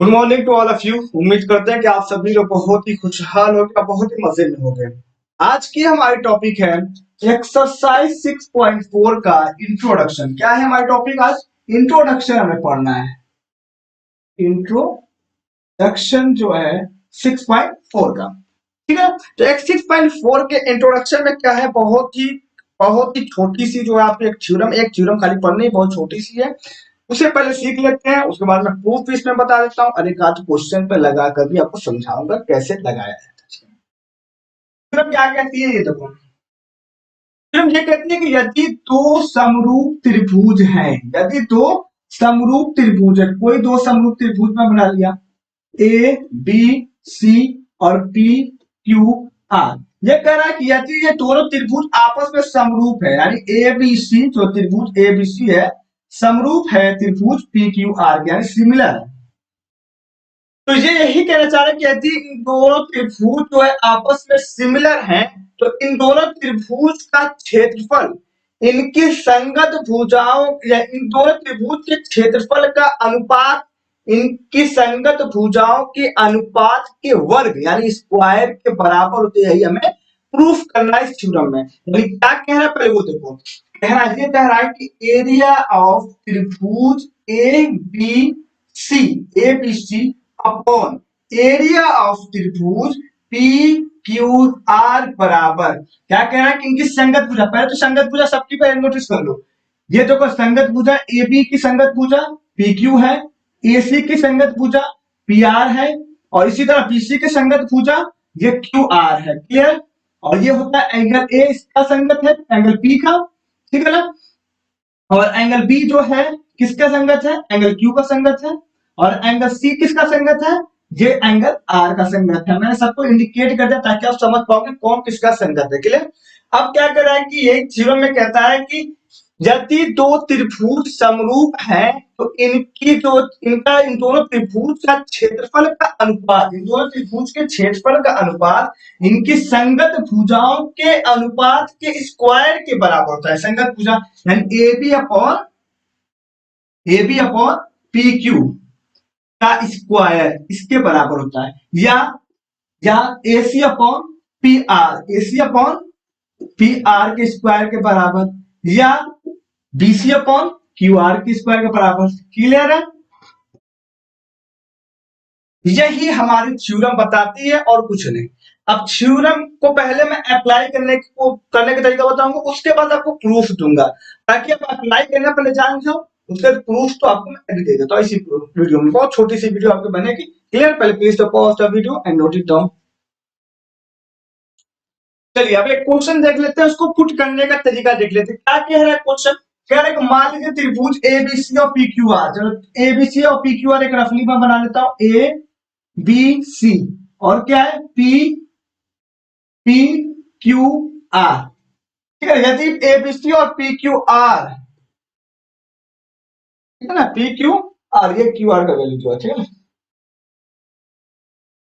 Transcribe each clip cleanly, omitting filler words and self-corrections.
Good morning to all of you. उम्मीद करते हैं कि आप सभी लोग बहुत ही खुशहाल हो गए, बहुत ही मजे में हो गए। आज की हमारी टॉपिक है एक्सरसाइज 6.4 का इंट्रोडक्शन। क्या है हमारी टॉपिक आज? इंट्रोडक्शन हमें पढ़ना है। इंट्रोडक्शन जो है 6.4 का, ठीक है। तो एक 6.4 के इंट्रोडक्शन में क्या है, बहुत ही छोटी सी जो है आपकी एक थ्योरम खाली पढ़नी है, बहुत छोटी सी है। उसे पहले सीख लेते हैं, उसके बाद मैं प्रूफ भी इसमें बता देता हूँ और एक आध क्वेश्चन पे लगा कर भी आपको समझाऊंगा कैसे लगाया जाता है। थ्योरम क्या कहती है ये देखो। थ्योरम ये कहती है कि यदि दो समरूप त्रिभुज हैं, यदि दो समरूप त्रिभुज है, कोई दो समरूप त्रिभुज में बना लिया ए बी सी और पी क्यू आर। ये कह रहा है कि यदि ये दोनों त्रिभुज आपस में समरूप है, यानी ए बी सी जो त्रिभुज ए बी सी है समरूप है त्रिभुज पी क्यू आर, यानी सिमिलर है। तो ये यही कहना चाह रहे हैं कि यदि इन दोनों त्रिभुज जो है आपस में सिमिलर हैं, तो इन दोनों त्रिभुज का क्षेत्रफल इनकी संगत भुजाओं या इन दोनों त्रिभुज के क्षेत्रफल का अनुपात इनकी संगत भुजाओं के अनुपात के वर्ग यानी स्क्वायर के बराबर होते। यही हमें प्रूफ करना है इस थ्योरम में। यानी क्या कह रहा है पहले वो देखो। कह रहा है कि एरिया ऑफ त्रिभुज A B C upon area of त्रिभुज पी क्यू आर बराबर, क्या कह रहा है कि इनकी संगत भुजा। पहले तो संगत भुजा सबकी पहले नोटिस कर लो। ये देखो संगत भुजा ए बी की संगत भुजा पी क्यू है, ए सी की संगत भुजा पी आर है, और इसी तरह बी सी की संगत भुजा ये क्यू आर है। क्लियर? और ये होता है एंगल ए इसका संगत है एंगल पी का, ठीक है ना। और एंगल बी जो है किसका संगत है? एंगल क्यू का संगत है। और एंगल सी किसका संगत है? ये एंगल आर का संगत है। मैंने सबको इंडिकेट कर दिया ताकि आप समझ पाओगे कौन किसका संगत है। क्लियर? अब क्या कर रहा है कि ये थ्योरम में कहता है कि यदि दो त्रिभुज समरूप हैं तो इन दोनों त्रिभुज का क्षेत्रफल का अनुपात, इन दोनों त्रिभुज के क्षेत्रफल का अनुपात इनकी संगत भुजाओं के अनुपात के स्क्वायर के बराबर होता है। संगत भुजा यानी A B upon P Q का स्क्वायर इसके बराबर होता है, या A C upon P R के स्क्वायर के बराबर, या B C upon Q R के स्क्वायर के बराबर। क्लियर है? यही हमारी थ्योरम बताती है और कुछ नहीं। अब थ्योरम को पहले मैं अप्लाई करने का तरीका बताऊंगा, उसके बाद आपको प्रूफ दूंगा ताकि आप अप्लाई करना पहले जान जाओ, उसके प्रूफ तो आपको मैं दे देता हूं इसी वीडियो में। बहुत छोटी सी वीडियो आपको बनेगी। क्लियर? पहले प्लीज तो pause the video and note it down. चलिए अब एक क्वेश्चन देख लेते हैं, उसको पुट करने का तरीका देख लेते हैं। क्या कह रहा है क्वेश्चन? कह रहा है कि मान लीजिए त्रिभुज एबीसी और पी क्यू आर। चलो एबीसी और पी क्यू आर एक रफली में बना लेता हूं, ए बी सी और क्या है पी क्यू आर। ठीक है? यदि एबीसी और पी क्यू आर, ठीक है ना, पी क्यू आर ये क्यू आर का वैल्यू जो है, ठीक है।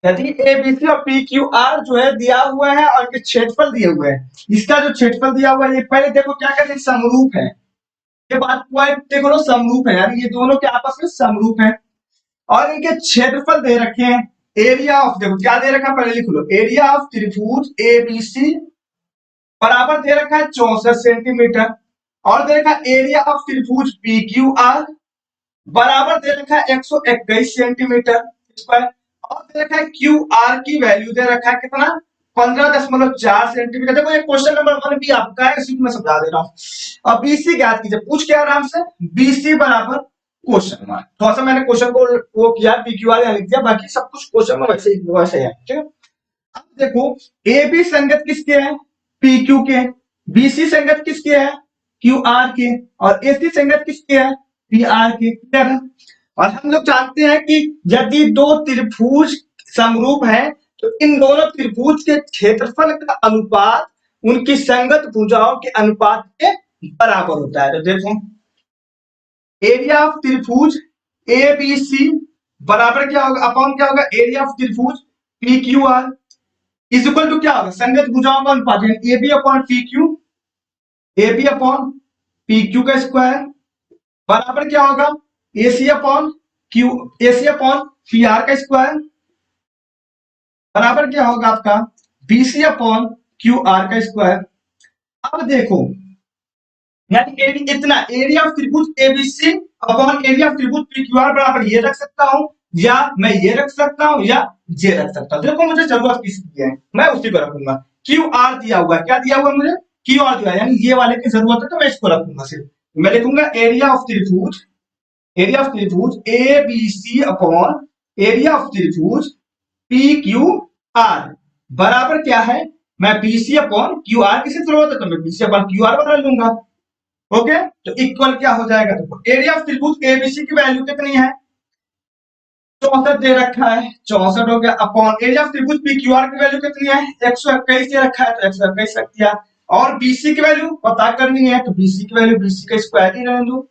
यदि एबीसी और पी क्यू आर जो है दिया हुआ है और इनके क्षेत्रफल दिए हुए हैं, इसका जो क्षेत्रफल दिया हुआ है ये पहले देखो क्या कहते हैं, समरूप है। ये बात पॉइंट देखो ना, समरूप है यानी ये दोनों के आपस में समरूप है। और इनके क्षेत्रफल दे रखे हैं। एरिया ऑफ देखो क्या दे रखा है, पहले लिख लो। एरिया ऑफ त्रिभुज एबीसी बराबर दे रखा है 64 सेंटीमीटर, और दे रखा है एरिया ऑफ त्रिभुज पी क्यू आर बराबर दे रखा है 121 सेंटीमीटर स्क्वायर, और दे रखा है क्यू आर की वैल्यू दे रखा है कितना, 15.4 सेंटीमीटर। देखो ये क्वेश्चन नंबर 1 भी आपका है, इसी को मैं समझा दे रहा हूं। अब बीसी ज्ञात कीजिए, पूछ के आराम से बीसी बराबर क्वेश्चन मार्क। थोड़ा सा मैंने क्वेश्चन को वो किया, पीक्यूआर लिख दिया, बाकी सब कुछ क्वेश्चन में वैसे ही है। ठीक है? अब देखो ए बी संगत किसके हैं? पी क्यू के। बीसी संगत किसके है? क्यू आर के। और एसी संगत किसके है? पी आर के। क्लियर है? और हम लोग जानते हैं कि यदि दो त्रिभुज समरूप है तो इन दोनों त्रिभुज के क्षेत्रफल का अनुपात उनकी संगत भुजाओं के अनुपात के बराबर होता है। तो देखो एरिया ऑफ त्रिभुज ए बी सी बराबर क्या होगा, अपॉन क्या होगा, एरिया ऑफ त्रिभुज P Q R is equal to क्या होगा, संगत भुजाओं का अनुपात A B upon P Q, A B upon P Q का स्क्वायर बराबर क्या होगा, AC upon Q, AC upon P R का स्क्वायर बराबर क्या होगा आपका बीसी अपॉन क्यू आर का स्क्वायर। अब देखो यानी इतना एरिया ऑफ त्रिभुज एबीसी अपॉन एरिया ऑफ त्रिभुज पीक्यूआर बराबर ये रख सकता हूं या मैं ये रख सकता हूं या ये रख सकता हूं। देखो मुझे जरूरत किसकी है मैं उसी को रखूंगा। क्यू आर दिया हुआ है, क्या दिया हुआ मुझे क्यू आर दिया, यानी ये वाले की जरूरत है तो मैं इसको रखूंगा। सिर्फ मैं लिखूंगा एरिया ऑफ त्रिभुज A B C upon area of त्रिभुज पी क्यू आर बराबर क्या है, मैं बीसी अपॉन क्यू आर किसी जरूरत है तो मैं बीसी अपॉन क्यू आर बना लूंगा। ओके तो इक्वल क्या हो जाएगा, देखो एरिया ऑफ त्रिभुज एबीसी की वैल्यू कितनी है 64 दे रखा है, 64 हो गया अपॉन एरिया ऑफ त्रिभुज पीक्यूआर की वैल्यू कितनी है 121 दे रखा है तो 121 रख दिया, और बीसी की वैल्यू पता करनी है तो बीसी की वैल्यू बीसी का स्क्वायर ही रहने दो,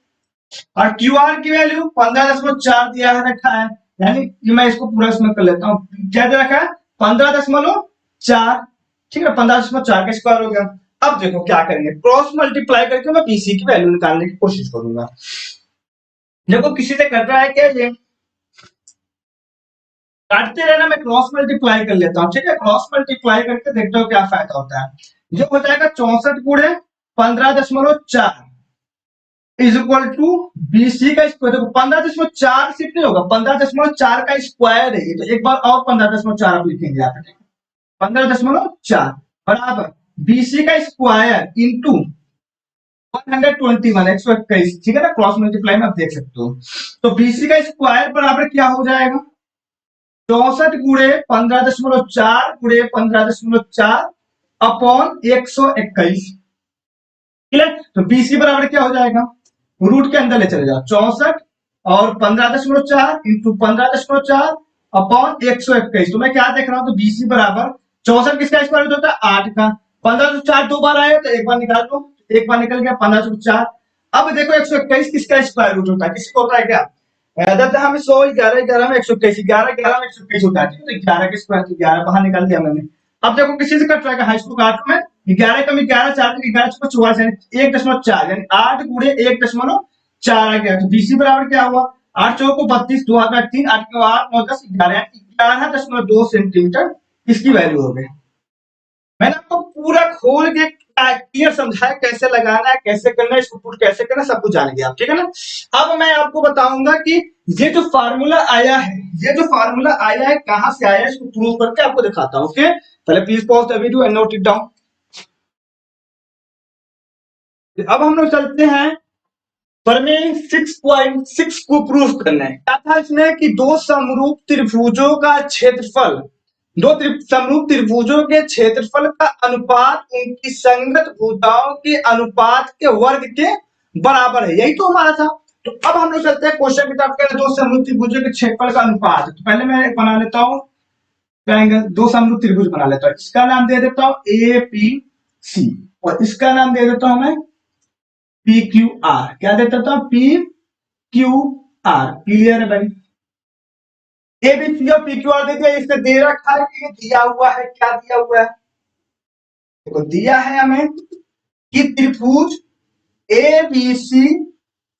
और क्यूआर की वैल्यू 15.4 दिया है रखा है, यानी मैं इसको पूरा इसमें कर लेता हूँ क्या दे रखा है 15.4, ठीक है 15.4 का स्क्वायर हो गया। अब देखो क्या करेंगे क्रॉस मल्टीप्लाई करके मैं बीसी की वैल्यू निकालने की कोशिश करूंगा। देखो किसी से कर रहा है क्या ये काटते रहना, मैं क्रॉस मल्टीप्लाई कर लेता हूँ, ठीक है क्रॉस मल्टीप्लाई करके देखते हो क्या फायदा होता है। जो हो जाएगा 64 गुणे 15.4 इज इक्वल टू बीसी का स्क्वायर। देखो 15.4 सिर्फ नहीं होगा 15.4 का स्क्वायर है, तो एक बार और 15.4 आप लिखेंगे यहाँ पे 15.4 बराबर बीसी का स्क्वायर इंटू 121 121, ठीक है ना क्रॉस मल्टीप्लाई में आप देख सकते हो। तो बीसी का स्क्वायर बराबर क्या हो जाएगा 64 गुणे 15.4 गुणे 15.4 अपॉन 121, क्लियर। तो बीसी बराबर क्या हो जाएगा रूट के अंदर ले चले जाओ 64 और 15.4 इंटू 15.4 अपॉन 121, तो मैं क्या देख रहा हूं तो बीसी बराबर 64 किसका स्क्वायर होता है 8 का, 15.4 दो बार आए तो एक बार निकाल दो, एक बार निकल गया 15.4। अब देखो 121 किसका स्क्वायर रूट होता है, किसी को होता है क्या हमें 100 11 11 में 121 11 11 में 121 होता है, ठीक है तो 11 के स्क्वायर तो 11 बाहर निकाल दिया मैंने। अब देखो किसी से कट रहा है हाई स्कूल काट में 11 कम 11 4 11 44 यानी 1.4 यानी 8 गुणे 1.4 आ गया, तो बीसी बराबर क्या हुआ 8 चौक को 32 2 8 3 8 को 8 9 10 11 11.2 सेंटीमीटर इसकी वैल्यू हो गई। मैंने आपको पूरा खोल के क्लियर समझाया कैसे लगाना है कैसे करना है इसको पुट कैसे करना है सब कुछ जान गया आप, ठीक है ना। अब मैं आपको बताऊंगा कि ये जो फार्मूला आया है ये जो फार्मूला आया है कहां से आया है इसको प्रूव करके आपको दिखाता हूं। ओके पहले please pause the video and note it down. अब हम लोग चलते हैं प्रमेय 6.6 को प्रूव करना है। क्या था इसमें कि दो समरूप त्रिभुजों का क्षेत्रफल दो समरूप त्रिभुजों के क्षेत्रफल का अनुपात उनकी संगत भुजाओं के अनुपात के वर्ग के बराबर है, यही तो हमारा था। तो अब हम लोग चलते हैं क्वेश्चन की तरफ के दो समरूप त्रिभुजों के क्षेत्रफल का अनुपात। तो पहले मैं बना लेता हूं ट्रायंगल, दो समरूप त्रिभुज बना लेता हूं, इसका नाम दे देता हूं ए पी सी और इसका नाम दे देता हूं मैं पी क्यू आर। क्या दे देता हूं पी क्यू आर, क्लियर है भाई। एबीसी और पीक्यूआर दे दिया, इसने दे रखा है कि दिया हुआ है, क्या दिया हुआ है देखो दिया है हमें कि त्रिभुज एबीसी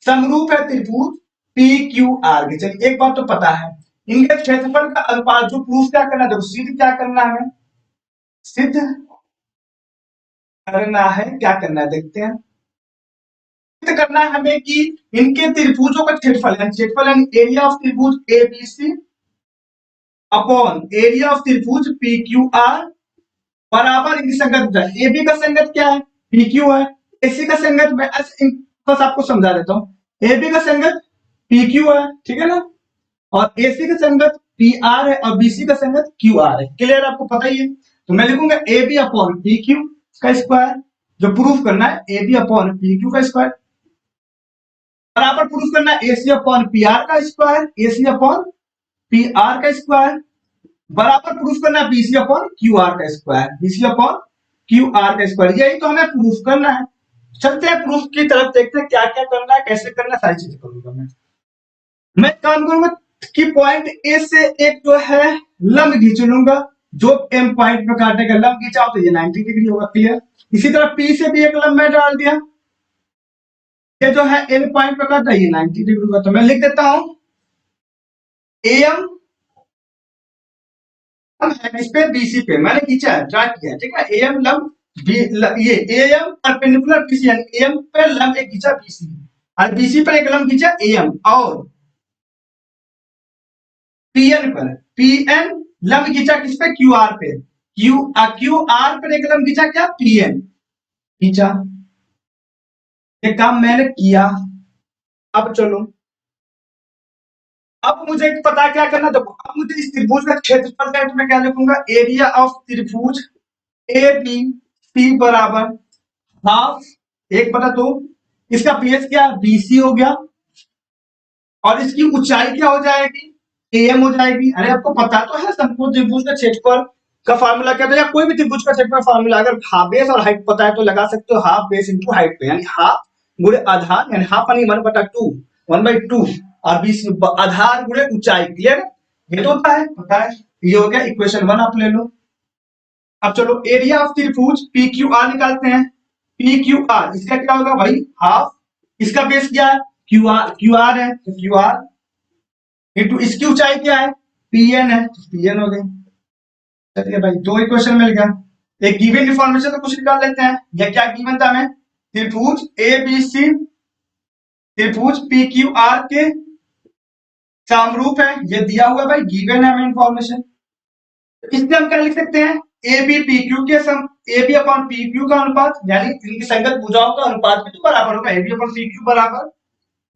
समरूप है त्रिभुज पीक्यूआर के। चलिए एक बात तो पता है इनके क्षेत्रफल का अनुपात जो प्रूफ क्या करना है देखो सिद्ध क्या करना है हमें सिद्ध करना है, क्या करना है देखते हैं। सिद्ध करना है हमें कि इनके त्रिभुजों का क्षेत्रफल यानी एरिया ऑफ त्रिभुज एबीसी अपॉन एरिया ऑफ त्रिभुज पी क्यू आर बराबर इनकी संगत ए बी का संगत क्या है पी क्यू है, एसी का संगत मैं बस आपको समझा देता हूं ए बी का संगत पी क्यू है, ठीक है ना, और एसी का संगत पी आर है और बीसी का संगत क्यू आर है, क्लियर आपको पता ही है। तो मैं लिखूंगा A B upon P Q का स्क्वायर, जो प्रूफ करना है A B upon P Q का स्क्वायर बराबर प्रूफ करना है एसी अपॉन पी आर का square, AC upon P R का स्क्वायर बराबर प्रूफ करना है बीसी अपॉन क्यू आर का square, BC upon Q R का स्क्वायर, यही तो हमें प्रूफ करना है। चलते हैं प्रूफ की तरफ, देखते हैं क्या क्या करना है कैसे करना है, सारी चीजें करूंगा मैं काम करूंगा कि पॉइंट ए से एक जो है लंब खींच लूंगा, जो एम पॉइंट पर काटेगा लंब खींचा तो ये 90 डिग्री होगा, क्लियर। इसी तरह पी से भी एक लंब मैं डाल दिया, ये जो है एन पॉइंट पर काटा ये 90 डिग्री होगा, तो मैं लिख देता हूं एम हम है किस पे, बीसी पे, मैंने खींचा है, ड्रा किया है, ठीक है। एम लंब ये एम परपेंडिकुलर बीसी, यानी एम पे लंब एक खींचा बीसी, और बीसी पर एक लंब खींचा एम, और पीएन पर, पीएन लंब खींचा किस पे, क्यू आर पे, क्यू आर पर एक लंब खींचा क्या, पीएन खींचा। ये काम मैंने किया। अब चलो, अब मुझे पता क्या करना, देखो अब मुझे इस त्रिभुज का क्षेत्रफल का मैं क्या लिखूंगा, एरिया ऑफ त्रिभुज ए बी सी बराबर हाफ 1/2, इसका बेस क्या, बीसी हो गया, और इसकी ऊंचाई क्या हो जाएगी, एम हो जाएगी। अरे आपको पता तो है संपूर्ण त्रिभुज का क्षेत्रफल का फार्मूला क्या था, या कोई भी त्रिभुज का क्षेत्रफल फार्मूला, अगर हाफ बेस और हाइट पता है तो लगा सकते हो, हाफ बेस इंटू हाइट पे, यानी हाफ गुणे आधार, यानी हाफ यानी 1/2, 1/2, और बीस आधार गुणे ऊंचाई, क्लियर। ये तो होता है, पता है। ये हो गया इक्वेशन 1, आप ले लो। अब चलो एरिया ऑफ त्रिभुज पी क्यू आर निकालते हैं। पी क्यू आर, इसका क्या होगा भाई, हाफ, इसका बेस क्या है, क्यू आर है, तो क्यू आर इंटू इसकी ऊंचाई क्या है, पीएन है, तो पीएन हो गई। चलिए भाई, दो इक्वेशन मिल गया। एक गिवन इन्फॉर्मेशन तो कुछ निकाल लेते हैं। यह क्या गिवन था हमें, त्रिभुज ए बी सी, त्रिभुज पी क्यू आर के समरूप है, ये दिया हुआ भाई, गिवन है हमें इन्फॉर्मेशन। इससे हम क्या लिख सकते हैं, ए बी पी क्यू के sum, A B upon P Q का अनुपात, यानी इनकी संगत भुजाओं का अनुपात भी तो बराबर होगा, A B upon P Q बराबर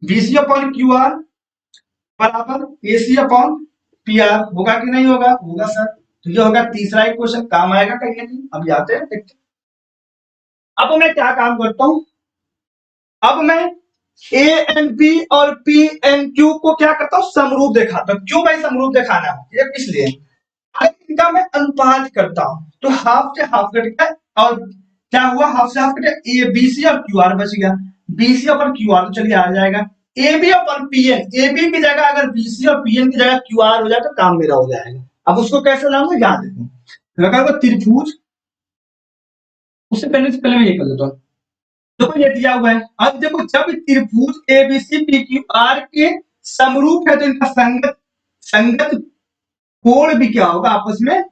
बीसी अपॉन क्यू आर बराबर A C upon P R, होगा कि नहीं होगा, होगा सर। तो ये होगा तीसरा इक्वेशन, काम आएगा कहीं ना कहीं। अब आते हैं, देखते हैं। अब मैं क्या काम करता हूं, अब मैं ए एन पी और पी एन क्यू को क्या करता हूं, समरूप दिखाता हूं। क्यों भाई समरूप दिखाना है, ये इसलिए इनका मैं अनुपात करता हूं, तो हाफ से हाफ कट गया, और क्या हुआ, हाफ से हाफ कट गया, ए बी सी और क्यू आर बच गया, बीसी और क्यू आर तो चलिए आ जाएगा, ए बी और पीएन, ए बी की जगह अगर बीसी और पीएन की जगह क्यू आर हो जाए तो काम मेरा हो जाएगा। अब उसको कैसे लाऊंगा, याद रखो, अगर वो त्रिभुज, उससे पहले मैं ये कर लेता हूँ। देखो ये दिया हुआ है, अब देखो जब त्रिभुज एबीसी पी क्यू आर के समरूप है तो इनका संगत संगत कोण भी क्या होगा, आपस में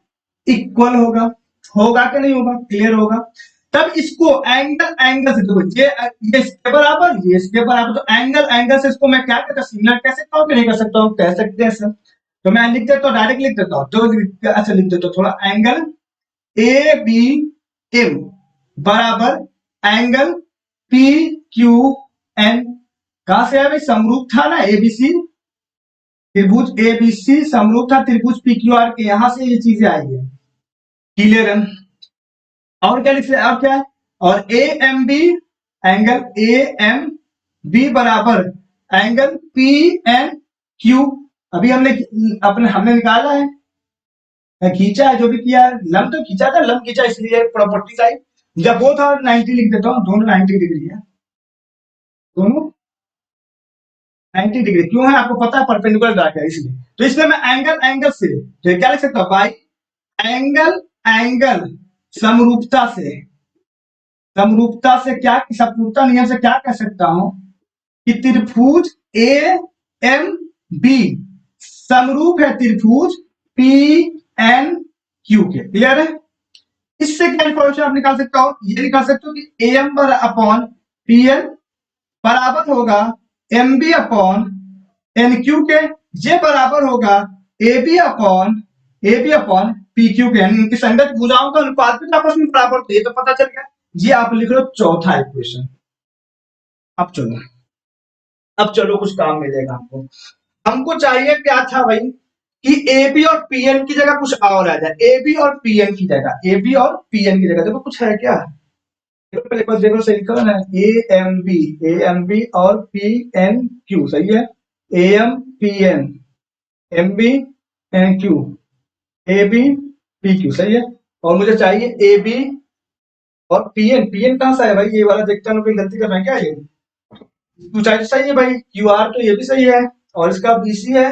इक्वल होगा, होगा कि नहीं होगा, क्लियर होगा। तब इसको एंगल एंगल से, देखो ये इसके बराबर, ये इसके बराबर, तो एंगल एंगल से इसको मैं क्या कहता हूँ, सिमिलर कह सकता हूँ कि नहीं कर सकता हूँ, कह सकते हैं सर। तो मैं लिख देता हूँ, डायरेक्ट लिख देता हूँ, तो अच्छा लिख देता हूँ थोड़ा, एंगल ए बी एम बराबर एंगल पी क्यू एन, कहां से है भाई, समरूप था ना एबीसी, त्रिभुज एबीसी समरूप था त्रिभुज पी क्यू आर के, यहां से ये चीजें आई है, क्लियर है। और क्या लिख और क्या है, और A M B, angle A M B बराबर एंगल पी एन क्यू, अभी हमने अपने हमने निकाला है, खींचा है, जो भी किया है, लंब तो खींचा था, लंब खींचा इसलिए प्रॉपर्टी साइड, जब वो था 90 लिख देता हूँ, दोनों 90 डिग्री है, दोनों 90 डिग्री क्यों है, आपको पता है परपेंडिकुलर डाटा है इसलिए। तो इसमें मैं एंगल एंगल से, तो क्या लिख सकता हूं भाई, एंगल एंगल समरूपता से, समरूपता से क्या, समरूपता नियम से क्या कह सकता हूं कि त्रिभुज ए एम बी समरूप है त्रिभुज पी एन क्यू के, क्लियर है। इससे क्या इंफॉर्मेशन आप निकाल सकते हो, ये निकाल सकते हो कि A M upon P N बराबर होगा M B upon N Q के, ये बराबर होगा A B upon P Q के, यानी इनकी संगत भुजाओं का अनुपात भी आपस में बराबर, तो ये तो पता चल गया। ये आप लिख लो चौथा इक्वेशन। अब चलो, अब चलो कुछ काम मिलेगा आपको। हमको चाहिए क्या था भाई, कि ए बी और पी एन की जगह कुछ और आ जाए, ए बी और पी एन की जगह, ए बी और पी एन की जगह देखो कुछ है क्या, देखो देखो सही करो ना, ए एम बी और पी एन क्यू, सही है, A M P N, M B N Q, A B P Q, सही है। और मुझे चाहिए ए बी और पी एन, पी एन कहां से है भाई, ये वाला देखते हैं, कोई गलती कर रहे हैं क्या, ये ऊंचाई तो सही है भाई, क्यू आर तो ये भी सही है, और इसका बीसी है,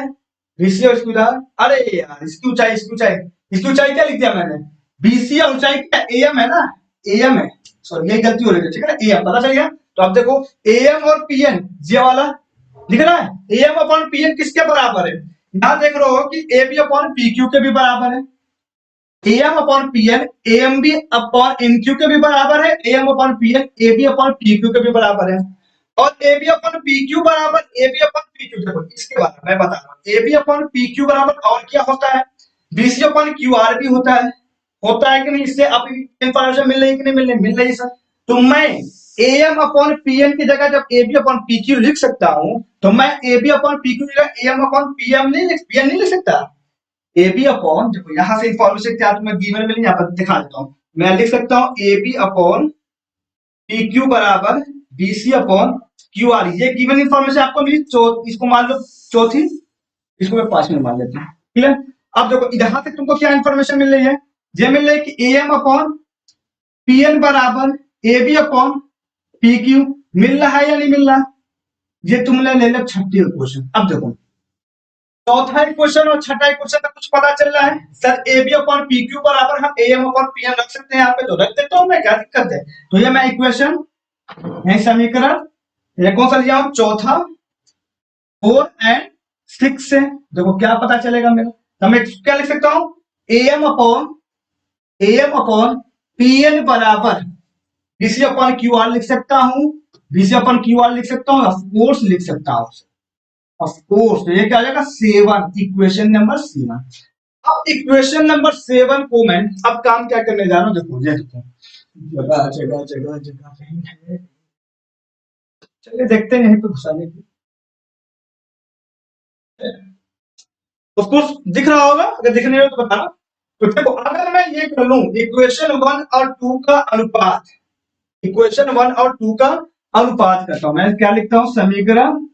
बीसी और इसकी ऊंचाई, अरे यार इसकी ऊंचाई, इसकी ऊंचाई क्या लिख दिया मैंने, बीसी और ऊंचाई क्या एम है ना, एम है, सॉरी यही गलती हो रही है, ठीक है, एम पता चल गया। तो अब देखो एम और पीएन, ये वाला लिखना है, एम अपॉन पीएन किसके बराबर है, यहां देख रहे हो कि A B upon P Q के भी बराबर है, M upon P N M B upon N Q के भी बराबर है, M upon P N A B upon P Q के भी बराबर है, और A B upon P Q बराबर A B upon P Q. देखो इसके बारे में मैं बता रहा हूँ, A B upon P Q बराबर और क्या होता है, बीसी अपॉन क्यू आर भी होता है कि नहीं। इससे अब इंफॉर्मेशन मिल रही है कि नहीं मिल रही है सर। तो मैं A M upon P N की जगह जब A B upon P Q लिख सकता हूं, तो मैं A B upon P Q की जगह A M upon P M नहीं लिख सकता। ए बी अपॉन, देखो यहां से इंफॉर्मेशन क्या तुम्हें गिवन मिली, यहाँ पर दिखा देता हूँ। मैं लिख सकता हूँ A B upon P Q बराबर B C upon Q R. ये गिवन इंफॉर्मेशन आपको मिली, इसको मान लो चौथी, इसको मैं 5 में मान लेता हूँ। क्लियर। अब देखो यहां से तुमको क्या इंफॉर्मेशन मिल रही है, ये मिल रही है कि A M upon P N बराबर A B upon P Q. मिल रहा है या नहीं मिल रहा। ये तुमने ले लिया छठी क्वेश्चन। अब देखो चौथा इक्वेशन और छठा इक्वेशन का कुछ पता चल रहा है sir, A B upon P Q बराबर हम A M upon P N रख सकते हैं, यहाँ पे तो रख देता हूँ मैं, क्या दिक्कत है। तो ये मैं इक्वेशन, ये समीकरण, ये कौन सा लिया हूं, चौथा 4 एंड 6 से देखो क्या पता चलेगा मेरा। तो मैं क्या लिख सकता हूं, A M upon P N बराबर बीसी अपॉन क्यू आर लिख सकता हूं, बीसी अपॉन क्यू आर लिख सकता हूं, ऑफकोर्स लिख सकता हूं, ऑफकोर्स। तो ये क्या आ जाएगा 7, इक्वेशन नंबर 7। अब इक्वेशन नंबर 7 को मैं अब काम क्या करने जा रहा हूं, देखो ये देखो जगह जगह जगह जगह कहीं है, चलिए देखते हैं यहीं पे घुसाने की। उसको दिख रहा होगा, अगर दिख नहीं रहा तो बताना। तो देखो अगर मैं ये कर लूं इक्वेशन 1 और 2 का अनुपात, इक्वेशन 1 और 2 का अनुपात करता हूं, मैं क्या लिखता हूं, समीकरण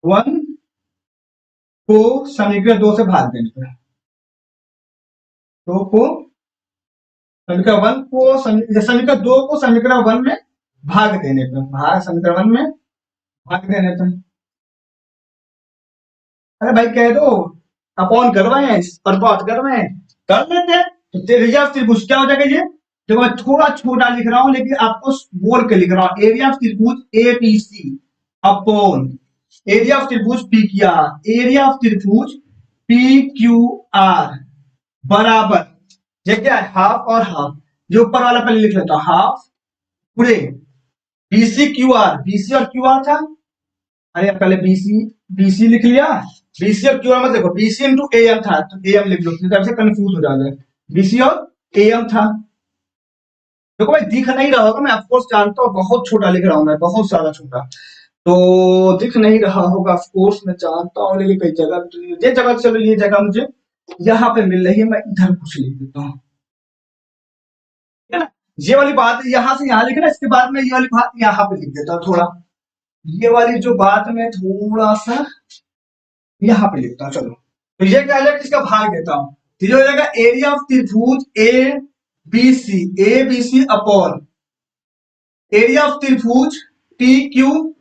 1 को समीकरण 2 से भाग देने पर, 2 को समीकरण 1 को समीकरण 2 को समीकरण 1 में भाग देने पर, भाग समीकरण 1 में भाग देने पर, अरे भाई कह दो अपॉन करवाए और बात करवाए कर लेते हैं। तो रिजर्व त्रिभुज क्या हो जाएगा, ये देखो मैं थोड़ा छोटा लिख रहा हूं लेकिन आपको बोल के लिख रहा हूं, एरिया ऑफ त्रिभुज A B C upon area of त्रिभुज P Q R, area of त्रिभुज पी क्यू आर बराबर, ये क्या है, हाफ और हाफ। जो ऊपर वाला पहले लिख लेता हूं, हाफ पूरे बीसी क्यू आर, बीसी और क्यू आर था, अरे पहले बीसी बीसी लिख लिया, बीसी और क्यू आर में देखो बीसी इंटू ए एम था, तो ए एम लिख लो, से कंफ्यूज हो जाएगा, बीसी और ए एम था। देखो भाई दिख नहीं रहा होगा, मैं ऑफकोर्स जानता हूँ बहुत छोटा लिख रहा हूँ मैं, बहुत ज्यादा छोटा, तो दिख नहीं रहा होगा ऑफकोर्स मैं जानता हूँ, लेकिन कई जगह ये जगह, चलो ये जगह मुझे यहाँ पे मिल रही है, मैं इधर कुछ लिख देता हूँ, है ना। ये वाली बात यहां से यहां लिखना, इसके बाद में ये वाली बात यहाँ पे लिख देता हूँ थोड़ा, ये वाली जो बात मैं थोड़ा सा यहाँ पे लिखता हूँ। चलो तो ये क्या है, इसका भाग देता हूँ, तो ये हो जाएगा एरिया ऑफ त्रिभुज A B C upon area of त्रिभुज पी क्यू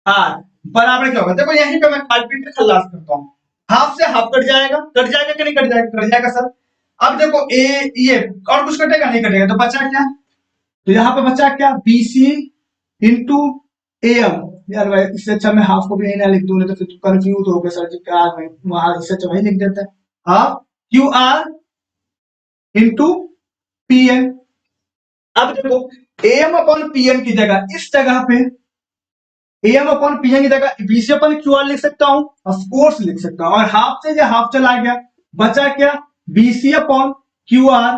आर बराबर क्या होगा। देखो यहीं पे मैं कैलकुलेटर खल्लास करता हूँ, हाफ से हाफ कट जाएगा कि नहीं कट जाएगा सर। अब देखो ए ये और कुछ कटेगा नहीं कटेगा, तो बचा क्या, तो यहाँ पे बचा क्या, B C into A M. यार भाई इससे अच्छा मैं हाफ को भी नहीं ना लिख दूं, नहीं तो फिर कंफ्यूज हो गए सर जी क्या, वहां इससे अच्छा वही लिख देता है, half Q R into P N. अब देखो एम अपॉन पी एन की जगह, इस जगह पे एम अपॉन पी एन की जगह बीसी अपॉन क्यू आर लिख सकता हूं, ऑफकोर्स लिख सकता हूं, और हाफ से जो हाफ चला गया बचा क्या, बीसी अपॉन क्यू आर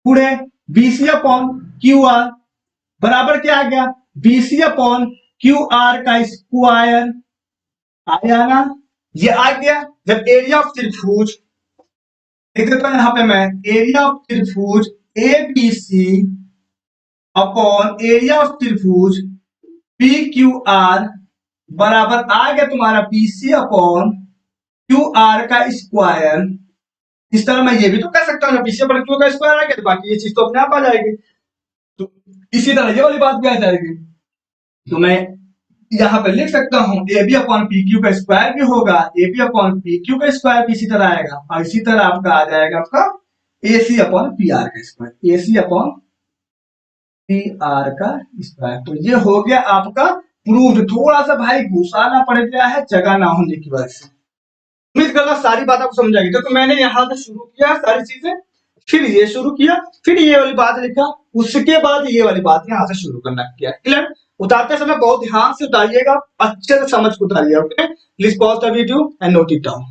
पूरे बीसी अपॉन क्यू आर बराबर क्या आ गया, बीसी अपॉन क्यू आर का स्क्वायर आया ना, ये आ गया। जब एरिया ऑफ त्रिभुज लिख देता हूं यहां पे मैं, एरिया ऑफ त्रिभुज A B C upon area of त्रिभुज पी क्यू आर बराबर आ गया तुम्हारा बीसी अपॉन क्यू आर का स्क्वायर। इस तरह मैं ये भी तो कह सकता हूँ, बीसी अपॉन क्यू का स्क्वायर आ गया तो बाकी ये चीज तो अपने आप आ जाएगी, तो इसी तरह ये वाली बात भी आ जाएगी। तो मैं यहाँ पे लिख सकता हूँ A B upon P Q का स्क्वायर भी होगा, A B upon P Q का स्क्वायर भी इसी तरह आएगा, और इसी तरह आपका आ जाएगा आपका ए सी अपॉन पी आर का स्क्वायर, ए सी अपॉन पी आर का स्क्वायर। तो ये हो गया आपका प्रूफ। थोड़ा सा भाई घुसाना पड़ गया है जगह ना होने की वजह से, उम्मीद करना सारी बात आपको समझ आएगी। तो मैंने यहाँ से शुरू किया सारी चीजें, फिर ये शुरू किया, फिर ये वाली बात लिखा, उसके बाद ये वाली बात यहाँ से शुरू करना किया। क्लियर? उतारते समय बहुत ध्यान से उतारिएगा, अच्छे से समझ के उतारिएगा। Okay, please pause the video and note it down.